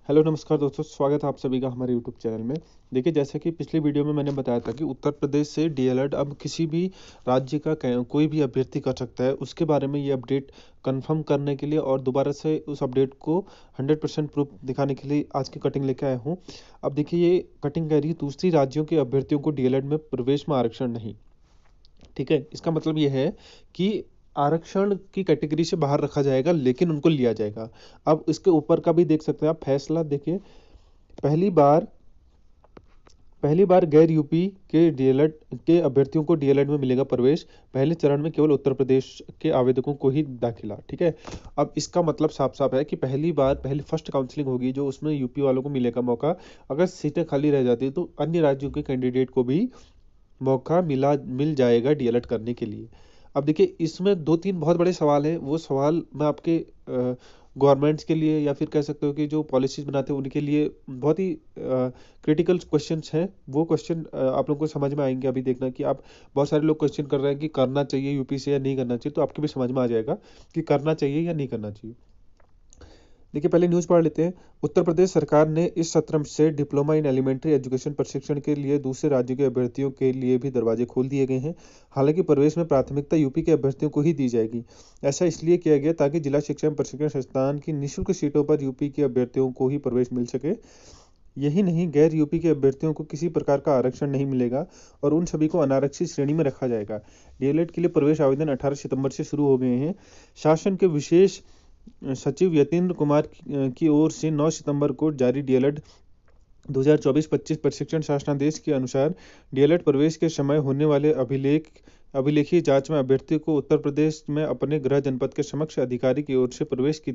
Hello नमस्कार दोस्तों, स्वागत है आप सभी का हमारे यूट्यूब चैनल में। देखिए, जैसे कि पिछली वीडियो में मैंने बताया था कि उत्तर प्रदेश से डीएलएड अब किसी भी राज्य का कोई भी अभ्यर्थी कर सकता है। उसके बारे में ये अपडेट कंफर्म करने के लिए और दोबारा से उस अपडेट को 100% प्रूफ दिखाने के लिए आज की कटिंग लेके आया हूँ। अब देखिए, ये कटिंग कह रही है दूसरी राज्यों के अभ्यर्थियों को डीएलएड में प्रवेश में आरक्षण नहीं। ठीक है, इसका मतलब ये है कि आरक्षण की कैटेगरी से बाहर रखा जाएगा लेकिन उनको लिया जाएगा। अब इसके ऊपर का भी देख सकते हैं आप फैसला। देखिए, पहली बार पहली बार गैर यूपी के डीएलएड के अभ्यर्थियों को डीएलएड में मिलेगा प्रवेश। पहले चरण में केवल उत्तर प्रदेश के आवेदकों को ही दाखिला। ठीक है, अब इसका मतलब साफ साफ है कि पहली फर्स्ट काउंसलिंग होगी जो उसमें यूपी वालों को मिलेगा मौका। अगर सीटें खाली रह जाती है तो अन्य राज्यों के कैंडिडेट को भी मौका मिल जाएगा डीएलएड करने के लिए। अब देखिए, इसमें दो तीन बहुत बड़े सवाल हैं। वो सवाल मैं आपके गवर्नमेंट्स के लिए या फिर कह सकते हो कि जो पॉलिसीज बनाते हैं उनके लिए बहुत ही क्रिटिकल क्वेश्चंस हैं। वो क्वेश्चन आप लोगों को समझ में आएंगे। अभी देखना कि आप बहुत सारे लोग क्वेश्चन कर रहे हैं कि करना चाहिए यूपी से या नहीं करना चाहिए, तो आपके भी समझ में आ जाएगा कि करना चाहिए या नहीं करना चाहिए। देखिए, पहले न्यूज़ पढ़ लेते हैं। उत्तर प्रदेश सरकार ने इस सत्र से डिप्लोमा इन एलिमेंट्री एजुकेशन प्रशिक्षण के लिए दूसरे राज्यों के अभ्यर्थियों के लिए भी दरवाजे खोल दिए गए हैं। हालांकि प्रवेश में प्राथमिकता यूपी के अभ्यर्थियों को ही दी जाएगी। ऐसा इसलिए किया गया ताकि जिला शिक्षा एवं प्रशिक्षण संस्थान की निःशुल्क सीटों पर यूपी के अभ्यर्थियों को ही प्रवेश मिल सके। यही नहीं, गैर यूपी के अभ्यर्थियों को किसी प्रकार का आरक्षण नहीं मिलेगा और उन सभी को अनारक्षित श्रेणी में रखा जाएगा। डीएलएड के लिए प्रवेश आवेदन 18 सितंबर से शुरू हो गए हैं। शासन के विशेष सचिव यतीन्द्र कुमार की ओर से 9 सितंबर को जारी डीएलएड 2024-25 प्रशिक्षण शासनादेश के अनुसार डीएलएड प्रवेश के समय होने वाले अभिलेखीय जांच में अभ्यर्थी को उत्तर प्रदेश में अपने गृह जनपद के समक्ष अधिकारी की ओर से प्रवेश की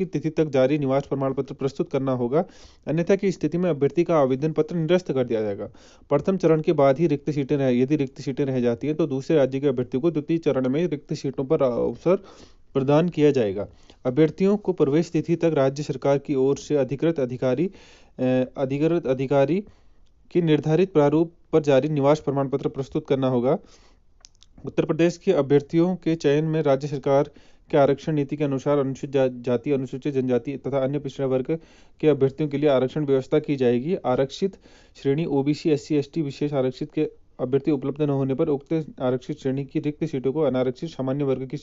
तिथि तक जारी निवास प्रमाण पत्र प्रस्तुत करना होगा। अन्यथा की स्थिति में अभ्यर्थी का आवेदन पत्र निरस्त कर दिया जाएगा। प्रथम चरण के बाद ही यदि रिक्त सीटें रह जाती हैं तो दूसरे राज्य के अभ्यर्थी को द्वितीय चरण में रिक्त सीटों पर अवसर प्रदान किया जाएगा। अभ्यर्थियों को प्रवेश तिथि तक राज्य सरकार की ओर से अधिकृत अधिकारी की निर्धारित प्रारूप पर जारी निवास प्रमाण पत्र प्रस्तुत करना होगा। उत्तर प्रदेश के अभ्यर्थियों के चयन में राज्य सरकार के आरक्षण नीति के अनुसार अनुसूचित जाति, अनुसूचित जनजाति तथा अन्य पिछड़ा वर्ग के अभ्यर्थियों के लिए आरक्षण व्यवस्था की जाएगी। आरक्षित श्रेणी ओबीसी, एससी, एसटी, विशेष आरक्षित के अभ्यर्थी उपलब्ध न होने पर उक्त आरक्षित श्रेणी की रिक्त सीटों को अनारक्षित सामान्य वर्ग की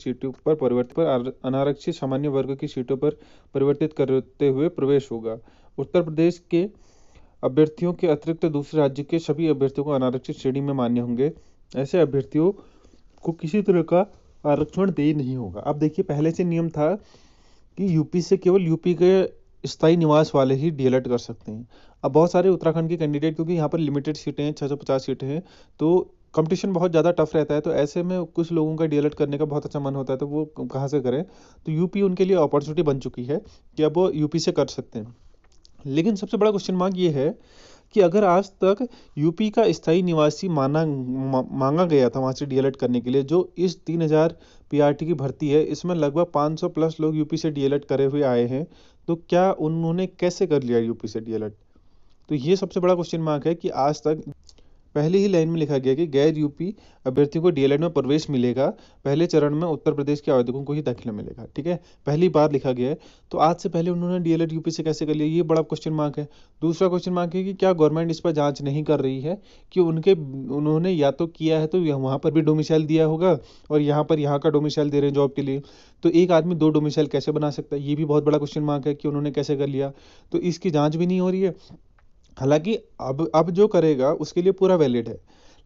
सीटों पर परिवर्तित करते हुए प्रवेश होगा। उत्तर प्रदेश के अभ्यर्थियों के अतिरिक्त दूसरे राज्य के सभी अभ्यर्थियों को अनारक्षित श्रेणी में मान्य होंगे। ऐसे अभ्यर्थियों को किसी तरह का आरक्षण देय नहीं होगा। अब देखिए, पहले से नियम था कि यूपी से केवल यूपी के स्थायी निवास वाले ही डीएलएड कर सकते हैं। अब बहुत सारे उत्तराखंड के कैंडिडेट, क्योंकि यहाँ पर लिमिटेड सीटें हैं, 650 सीटें हैं, तो कंपटीशन बहुत ज़्यादा टफ रहता है। तो ऐसे में कुछ लोगों का डीएलएड करने का बहुत अच्छा मन होता है, तो वो कहाँ से करें। तो यूपी उनके लिए अपॉर्चुनिटी बन चुकी है कि अब वो यूपी से कर सकते हैं। लेकिन सबसे बड़ा क्वेश्चन मार्क ये है कि अगर आज तक यूपी का स्थायी निवासी मांगा गया था वहाँ से डीएलएड करने के लिए, जो इस 3000 पीआरटी की भर्ती है, इसमें लगभग 500 प्लस लोग यूपी से डीएलएड करे हुए आए हैं, तो क्या उन्होंने कैसे कर लिया यूपी से डीएलएड। तो ये सबसे बड़ा क्वेश्चन मार्क है कि आज तक पहले ही लाइन में लिखा गया कि गैर यूपी अभ्यर्थियों को डीएलएड में प्रवेश मिलेगा। पहले चरण में उत्तर प्रदेश के आवेदकों को ही दाखिला मिलेगा। ठीक है, पहली बार लिखा गया है। तो आज से पहले उन्होंने डीएलएड यूपी से कैसे कर लिया, ये बड़ा क्वेश्चन मार्क है। दूसरा क्वेश्चन मार्क है कि क्या गवर्नमेंट इस पर जांच नहीं कर रही है कि उन्होंने या तो किया है तो वहाँ पर भी डोमिसाइल दिया होगा और यहाँ का डोमिसाइल दे रहे हैं जॉब के लिए। तो एक आदमी 2 डोमिसाइल कैसे बना सकता है, ये भी बहुत बड़ा क्वेश्चन मार्क है कि उन्होंने कैसे कर लिया। तो इसकी जांच भी नहीं हो रही है। हालांकि अब जो करेगा उसके लिए पूरा वैलिड है,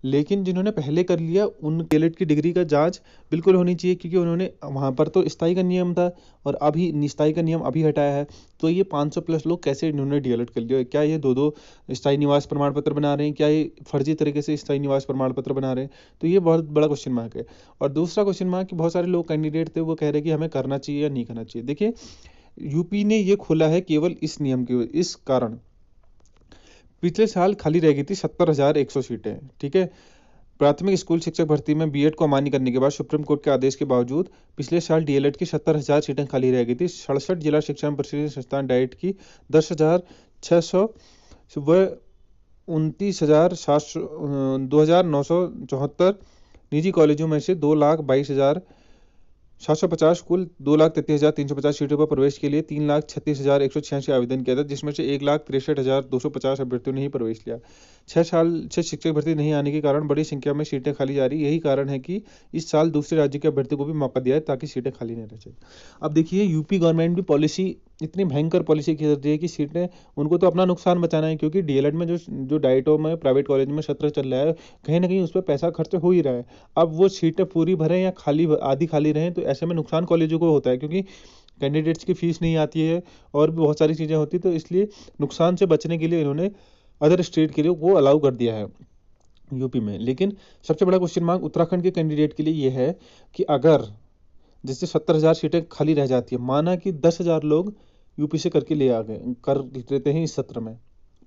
लेकिन जिन्होंने पहले कर लिया उन डीएलएड की डिग्री का जांच बिल्कुल होनी चाहिए, क्योंकि उन्होंने वहाँ पर तो स्थायी का नियम था और अभी निस्ताई का नियम अभी हटाया है। तो ये 500 प्लस लोग कैसे इन्होंने डीएलएड कर लिया, क्या ये दो स्थायी निवास प्रमाण पत्र बना रहे हैं, क्या ये फर्जी तरीके से स्थायी निवास प्रमाण पत्र बना रहे हैं। तो ये बहुत बड़ा क्वेश्चन मार्क है। और दूसरा क्वेश्चन मार्क कि बहुत सारे लोग कैंडिडेट थे वो कह रहे हैं कि हमें करना चाहिए या नहीं करना चाहिए। देखिए, यूपी ने ये खोला है केवल इस नियम के इस कारण। पिछले साल खाली रह गई थी 70,100 सीटें। ठीक है, प्राथमिक स्कूल शिक्षक भर्ती में बीएड को अमान्य करने के बाद सुप्रीम कोर्ट के आदेश के बावजूद पिछले साल डीएलएड की 70,000 सीटें खाली रह गई थी। 67 जिला शिक्षा प्रशिक्षण संस्थान डाइट की 10,600 व 29,974 निजी कॉलेजों में से 2,22,000 750 कुल 2,33,350 सीटों पर प्रवेश के लिए 3,36,186 आवेदन किया था, जिसमें से 1,63,250 अभ्यर्थियों ने ही प्रवेश लिया। 6 साल से शिक्षक भर्ती नहीं आने के कारण बड़ी संख्या में सीटें खाली जा रही। यही कारण है कि इस साल दूसरे राज्य के अभ्यर्थियों को भी मौका दिया है ताकि सीटें खाली नहीं रह जाए। अब देखिए, यूपी गवर्नमेंट भी पॉलिसी, इतनी भयंकर पॉलिसी की रही है कि सीटें, उनको तो अपना नुकसान बचाना है, क्योंकि डीएलएड में जो डाइटो में प्राइवेट कॉलेज में सत्र चल रहा है, कहीं ना कहीं उस पर पैसा खर्च हो ही रहा है। अब वो सीटें पूरी भरें या खाली आधी खाली रहें, तो ऐसे में नुकसान कॉलेजों को होता है, क्योंकि कैंडिडेट्स की फीस नहीं आती है और भी बहुत सारी चीज़ें होती, तो इसलिए नुकसान से बचने के लिए इन्होंने अदर स्टेट के लिए वो अलाउ कर दिया है यूपी में। लेकिन सबसे बड़ा क्वेश्चन मार्क उत्तराखंड के कैंडिडेट के लिए ये है कि अगर जैसे 70,000 सीटें खाली रह जाती है, माना कि 10,000 लोग यूपी से करके ले आ गए, कर लेते हैं इस सत्र में,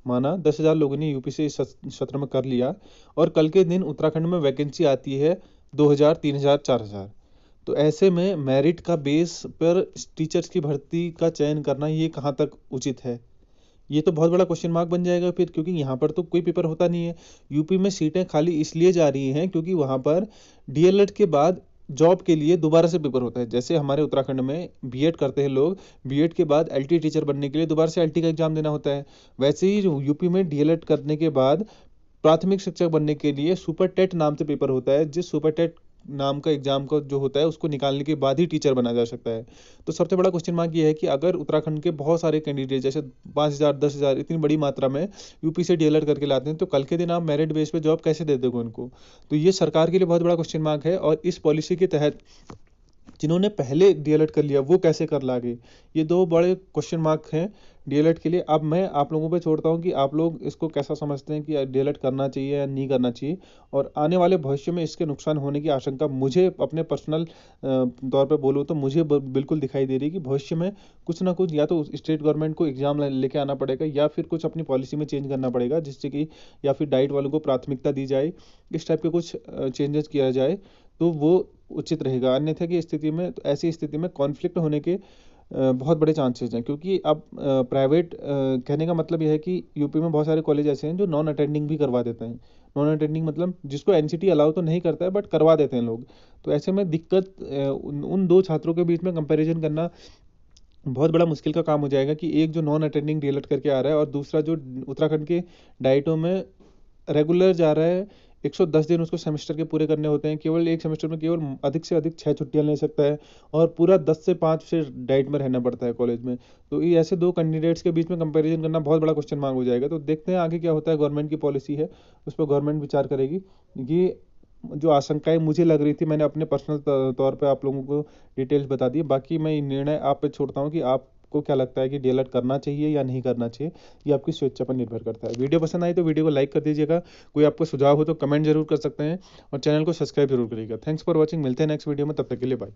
माना 10,000 लोगों ने यूपी से इस सत्र में कर लिया, और कल के दिन उत्तराखंड में वैकेंसी आती है 2,000, 3,000, 4,000, तो ऐसे में मेरिट का बेस पर टीचर्स की भर्ती का चयन करना ये कहाँ तक उचित है? ये तो बहुत बड़ा क्वेश्चन मार्क बन जाएगा फिर, क्योंकि यहाँ पर तो कोई पेपर होता नहीं है। यूपी में सीटें खाली इसलिए जा रही हैं क्योंकि वहाँ पर डीएलएड के बाद जॉब के लिए दोबारा से पेपर होता है। जैसे हमारे उत्तराखंड में बीएड करते हैं लोग, बीएड के बाद एलटी टीचर बनने के लिए दोबारा से एलटी का एग्जाम देना होता है। वैसे ही यूपी में डीएलएड करने के बाद प्राथमिक शिक्षक बनने के लिए सुपर टेट नाम से पेपर होता है, जिस सुपर टेट नाम का एग्जाम का जो होता है उसको निकालने के बाद ही टीचर बना जा सकता है। तो सबसे बड़ा क्वेश्चन मार्क ये है कि अगर उत्तराखंड के बहुत सारे कैंडिडेट जैसे 5,000, 10,000 इतनी बड़ी मात्रा में यूपी से डीएलएड करके लाते हैं, तो कल के दिन आप मेरिट बेस पे जॉब कैसे दे दोगे उनको? तो ये सरकार के लिए बहुत बड़ा क्वेश्चन मार्क है, और इस पॉलिसी के तहत जिन्होंने पहले डीएलएड कर लिया वो कैसे कर लागे? ये दो बड़े क्वेश्चन मार्क हैं डीएलएड के लिए। अब मैं आप लोगों पे छोड़ता हूँ कि आप लोग इसको कैसा समझते हैं कि डीएलएड करना चाहिए या नहीं करना चाहिए, और आने वाले भविष्य में इसके नुकसान होने की आशंका मुझे अपने पर्सनल तौर पे बोलूँ तो मुझे बिल्कुल दिखाई दे रही है कि भविष्य में कुछ ना कुछ या तो स्टेट गवर्नमेंट को एग्जाम लेके आना पड़ेगा, या फिर कुछ अपनी पॉलिसी में चेंज करना पड़ेगा, जिससे कि या फिर डाइट वालों को प्राथमिकता दी जाए, इस टाइप के कुछ चेंजेस किया जाए तो वो उचित रहेगा। अन्यथा की स्थिति में, तो ऐसी स्थिति में कॉन्फ्लिक्ट होने के बहुत बड़े चांसेस हैं, क्योंकि अब प्राइवेट कहने का मतलब यह है कि यूपी में बहुत सारे कॉलेज ऐसे हैं जो नॉन अटेंडिंग भी करवा देते हैं। नॉन अटेंडिंग मतलब जिसको एनसीटी अलाउ तो नहीं करता है बट करवा देते हैं लोग। तो ऐसे में दिक्कत उन दो छात्रों के बीच में कंपैरिजन करना बहुत बड़ा मुश्किल का काम हो जाएगा कि एक जो नॉन अटेंडिंग डीएलएड करके आ रहा है और दूसरा जो उत्तराखंड के डाइटों में रेगुलर जा रहा है। 110 दिन उसको सेमेस्टर के पूरे करने होते हैं, केवल एक सेमेस्टर में केवल अधिक से अधिक 6 छुट्टियां ले सकता है, और पूरा 10 से 5 से डाइट में रहना पड़ता है कॉलेज में। तो ये ऐसे दो कैंडिडेट्स के बीच में कंपैरिजन करना बहुत बड़ा क्वेश्चन मार्क हो जाएगा। तो देखते हैं आगे क्या होता है, गवर्नमेंट की पॉलिसी है उस पर गवर्नमेंट विचार करेगी। ये जो आशंकाएं मुझे लग रही थी मैंने अपने पर्सनल तौर पे आप लोगों को डिटेल्स बता दी। बाकी मैं निर्णय आप पे छोड़ता हूँ कि आपको क्या लगता है कि डीएलएड करना चाहिए या नहीं करना चाहिए, ये आपकी स्वेच्छा पर निर्भर करता है। वीडियो पसंद आई तो वीडियो को लाइक कर दीजिएगा, कोई आपको सुझाव हो तो कमेंट जरूर कर सकते हैं, और चैनल को सब्सक्राइब जरूर करिएगा। थैंक्स फॉर वॉचिंग, मिलते हैं नेक्स्ट वीडियो में, तब तक के लिए बाय।